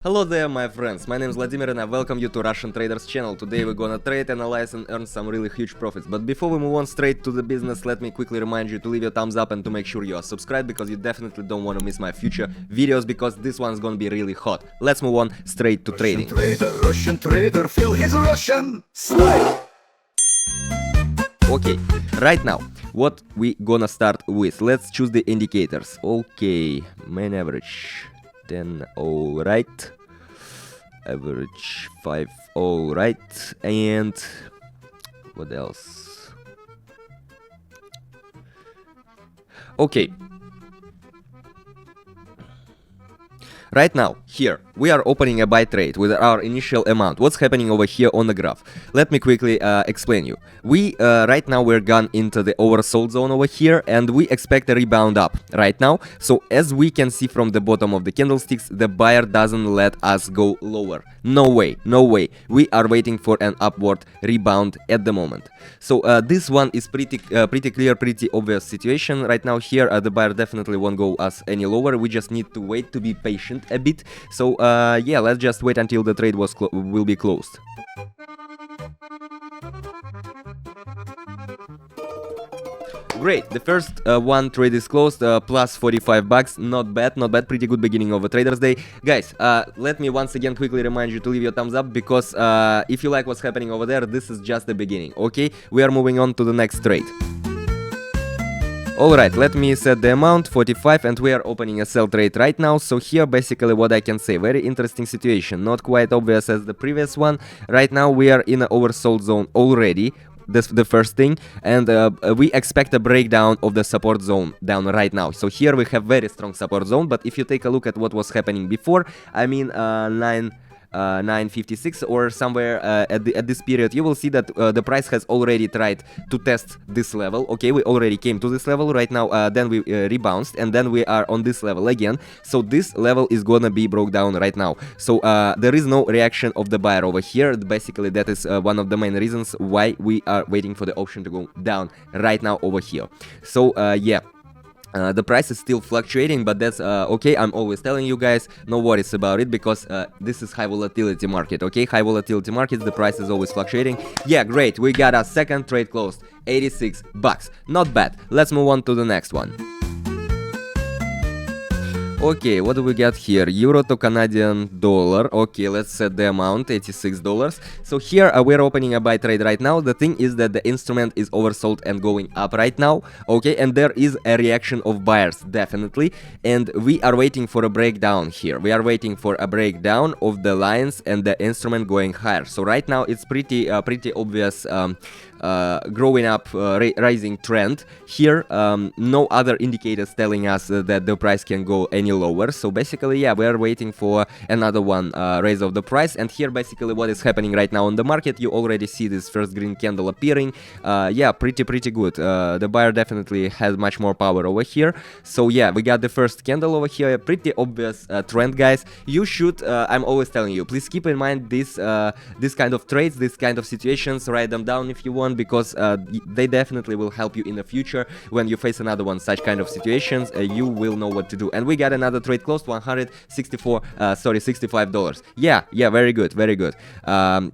Hello there my friends, my name is Vladimir and I welcome you to Russian Traders channel. Today we're gonna trade, analyze and earn some really huge profits. But before we move on straight to the business, let me quickly remind you to leave your thumbs up and to make sure you are subscribed, because you definitely don't want to miss my future videos, because this one's gonna be really hot. Let's move on straight to trading. Russian trader, feel his Russian style. Okay, right now, what we gonna start with? Let's choose the indicators. Okay, main average 10, alright. Average 5, alright. And what else? Okay. Right now, here, we are opening a buy trade with our initial amount. What's happening over here on the graph? Let me quickly explain you. We, right now, we're gone into the oversold zone over here, and we expect a rebound up right now. So, as we can see from the bottom of the candlesticks, the buyer doesn't let us go lower. No way, no way. We are waiting for an upward rebound at the moment. So, this one is pretty clear, pretty obvious situation. Right now, here, the buyer definitely won't go us any lower. We just need to wait, to be patient a bit. So yeah, let's just wait until the trade will be closed. Great, the first one trade is closed, plus 45 bucks, not bad, pretty good beginning of a trader's day. Guys, let me once again quickly remind you to leave your thumbs up, because if you like what's happening over there, this is just the beginning, okay? We are moving on to the next trade. Alright, let me set the amount, 45, and we are opening a sell trade right now. So here basically what I can say, very interesting situation, not quite obvious as the previous one. Right now we are in an oversold zone already, that's the first thing, and we expect a breakdown of the support zone down right now. So here we have very strong support zone, but if you take a look at what was happening before, I mean 956 or somewhere at this period, you will see that the price has already tried to test this level. Okay, we already came to this level right now, then we rebounced, and then we are on this level again. So this level is gonna be broke down right now. So there is no reaction of the buyer over here. Basically that is one of the main reasons why we are waiting for the option to go down right now over here. So yeah, the price is still fluctuating, but that's okay. I'm always telling you guys, no worries about it, because this is high volatility market, okay? High volatility markets, the price is always fluctuating. Yeah, great, we got our second trade closed, 86 bucks, not bad. Let's move on to the next one. Okay, what do we got here? Euro to Canadian dollar. Okay, let's set the amount, $86. So here we're opening a buy trade right now. The thing is that the instrument is oversold and going up right now. Okay, and there is a reaction of buyers, definitely. And we are waiting for a breakdown here. We are waiting for a breakdown of the lines and the instrument going higher. So right now it's pretty obvious growing up rising trend here. No other indicators telling us that the price can go any lower. So basically, yeah, we are waiting for another one raise of the price. And here basically what is happening right now on the market, you already see this first green candle appearing. Yeah, pretty good. The buyer definitely has much more power over here. So yeah, we got the first candle over here, a pretty obvious trend, guys. You should, I'm always telling you, please keep in mind this kind of trades, this kind of situations, write them down if you want, because they definitely will help you in the future. When you face another one such kind of situations, you will know what to do. And we got another trade closed, $65. Yeah, very good.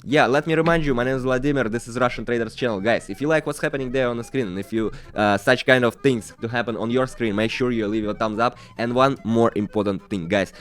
Yeah, let me remind you, my name is Vladimir, this is Russian Traders channel. Guys, if you like what's happening there on the screen, and if you such kind of things to happen on your screen, make sure you leave your thumbs up. And one more important thing, guys,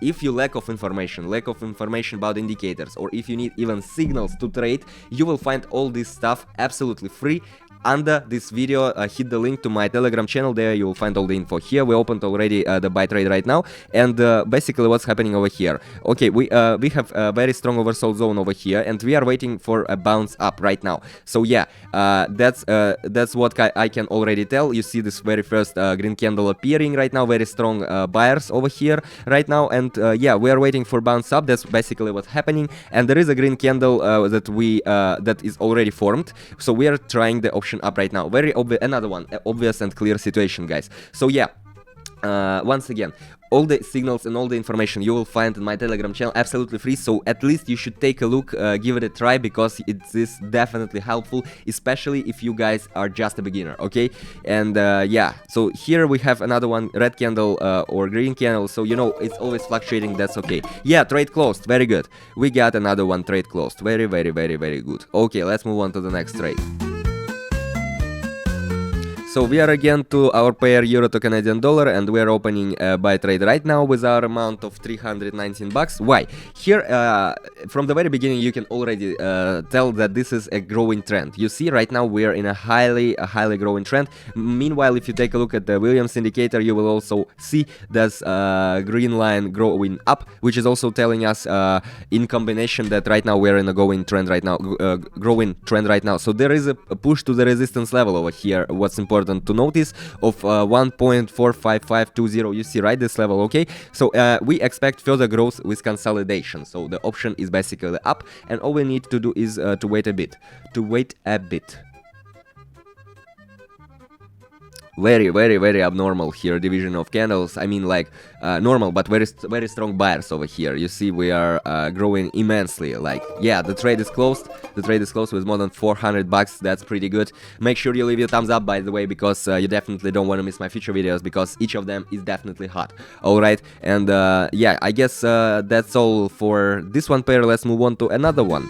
if you lack of information about indicators, or if you need even signals to trade, you will find all this stuff absolutely free under this video. Hit the link to my Telegram channel, there you will find all the info. Here we opened already the buy trade right now, and basically what's happening over here. Okay, we have a very strong oversold zone over here, and we are waiting for a bounce up right now. So yeah, that's what I can already tell. You see this very first green candle appearing right now, very strong buyers over here right now, and yeah, we are waiting for bounce up. That's basically what's happening. And there is a green candle that is already formed, so we are trying the option up right now. Very obvious, another one, obvious and clear situation, guys. So yeah, once again, all the signals and all the information you will find in my Telegram channel absolutely free, so at least you should take a look, give it a try, because it is definitely helpful, especially if you guys are just a beginner, okay? And yeah, so here we have another one, red candle or green candle, so you know it's always fluctuating, that's okay. Yeah, trade closed, very good. We got another one trade closed, very good. Okay, let's move on to the next trade. So we are again to our pair euro to Canadian dollar, and we are opening a buy trade right now with our amount of 319 bucks. Why? Here, from the very beginning, you can already tell that this is a growing trend. You see, right now we are in a highly growing trend. Meanwhile, if you take a look at the Williams indicator, you will also see this green line growing up, which is also telling us in combination that right now we are in a growing trend right now. So there is a push to the resistance level over here. What's important to notice of 1.45520, you see, right, this level, okay? So we expect further growth with consolidation, so the option is basically up, and all we need to do is to wait a bit. Very abnormal here division of candles. I mean, like normal, but very strong buyers over here. You see, we are growing immensely. Like, yeah, the trade is closed with more than 400 bucks. That's pretty good. Make sure you leave your thumbs up, by the way, because you definitely don't want to miss my future videos, because each of them is definitely hot. All right, and yeah, I guess that's all for this one pair. Let's move on to another one.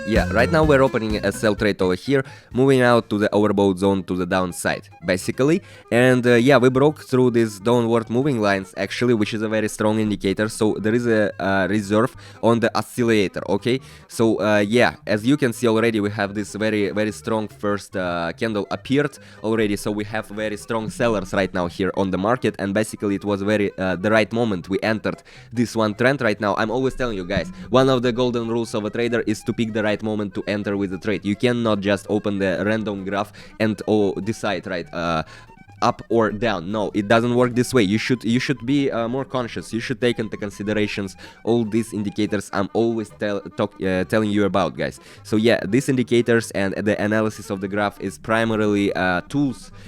Yeah, right now we're opening a sell trade over here, moving out to the overbought zone to the downside, basically. And yeah, we broke through these downward moving lines, actually, which is a very strong indicator. So there is a reserve on the oscillator, okay? So yeah, as you can see already, we have this very strong first candle appeared already. So we have very strong sellers right now here on the market, and basically it was the right moment we entered this one trend right now. I'm always telling you guys, one of the golden rules of a trader is to pick the right moment to enter with the trade. You cannot just open the random graph and decide, right, up or down. No, it doesn't work this way. You should be more conscious. You should take into considerations all these indicators I'm always telling you about, guys. So yeah, these indicators and the analysis of the graph is primarily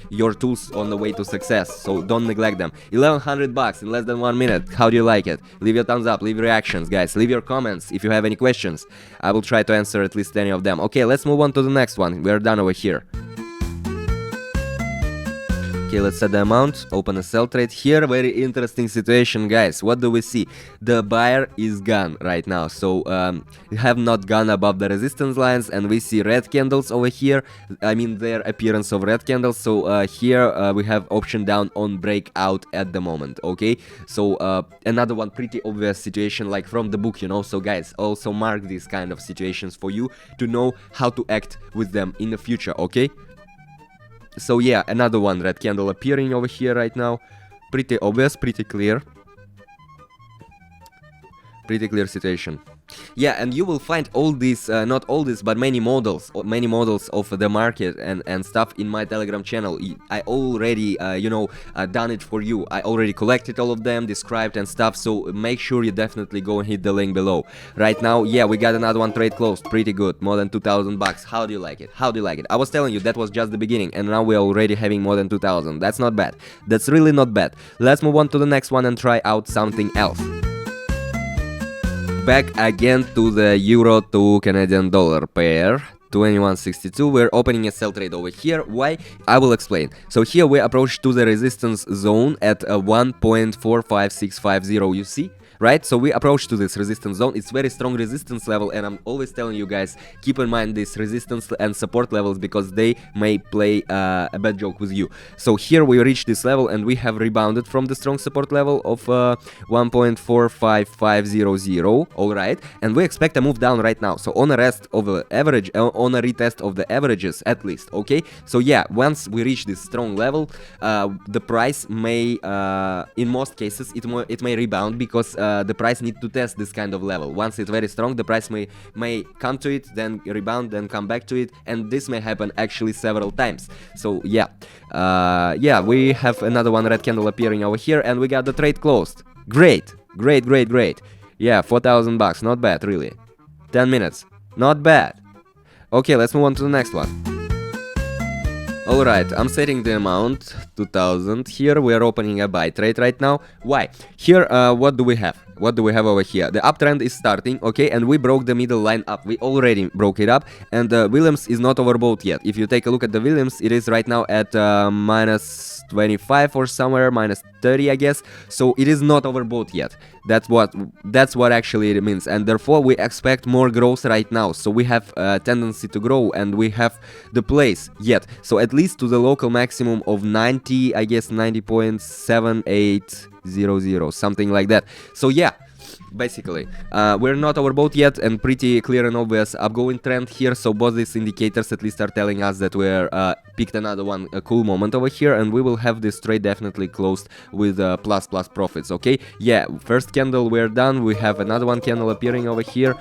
your tools on the way to success, so don't neglect them. 1100 bucks in less than 1 minute. How do you like it? Leave your thumbs up, leave reactions, guys, leave your comments if you have any questions. I will try to answer at least any of them. Okay, let's move on to the next one. We are done over here. Okay, let's set the amount, open a sell trade here. Very interesting situation, guys. What do we see? The buyer is gone right now, so we have not gone above the resistance lines, and we see red candles over here. I mean, their appearance of red candles. So here we have option down on breakout at the moment, okay? So another one pretty obvious situation, like from the book, you know. So guys, also mark these kind of situations for you to know how to act with them in the future, okay? So yeah, another one, red candle appearing over here right now. Pretty obvious, pretty clear situation. Yeah, and you will find all these, not all these, but many models of the market and stuff in my Telegram channel. I already, you know, done it for you. I already collected all of them, described and stuff, so make sure you definitely go and hit the link below. Right now, yeah, we got another one trade closed, pretty good, more than 2,000 bucks. How do you like it? How do you like it? I was telling you that was just the beginning, and now we're already having more than 2,000. That's not bad. That's really not bad. Let's move on to the next one and try out something else. Back again to the euro to Canadian dollar pair. 2162, we're opening a sell trade over here. Why? I will explain. So here we approach to the resistance zone at 1.45650, you see? Right, so we approach to this resistance zone. It's very strong resistance level, and I'm always telling you guys, keep in mind these resistance and support levels, because they may play a bad joke with you. So here we reach this level, and we have rebounded from the strong support level of 1.45500. All right, and we expect a move down right now. So on a rest of the average, on a retest of the averages at least. Okay, so yeah, once we reach this strong level, the price may, in most cases, it may rebound, because the price needs to test this kind of level. Once it's very strong, the price may come to it, then rebound, then come back to it, and this may happen actually several times. So yeah, yeah, we have another one red candle appearing over here, and we got the trade closed. Great. Yeah, 4,000 bucks, not bad, really. 10 minutes, not bad. Okay, let's move on to the next one. Alright, I'm setting the amount 2000 here. We are opening a buy trade right now. Why? Here, what do we have? What do we have over here? The uptrend is starting, okay, and we broke the middle line up. We already broke it up, and Williams is not overbought yet. If you take a look at the Williams, it is right now at minus 25 or somewhere, minus 30, I guess. So it is not overbought yet. That's what actually it means, and therefore we expect more growth right now. So we have a tendency to grow, and we have the place yet. So at least to the local maximum of 90, I guess 90.7800, something like that. So yeah, basically we're not overbought yet, and pretty clear and obvious upgoing trend here. So both these indicators at least are telling us that we're picked another one, a cool moment over here, and we will have this trade definitely closed with plus profits. Okay, yeah, first candle we're done. We have another one candle appearing over here.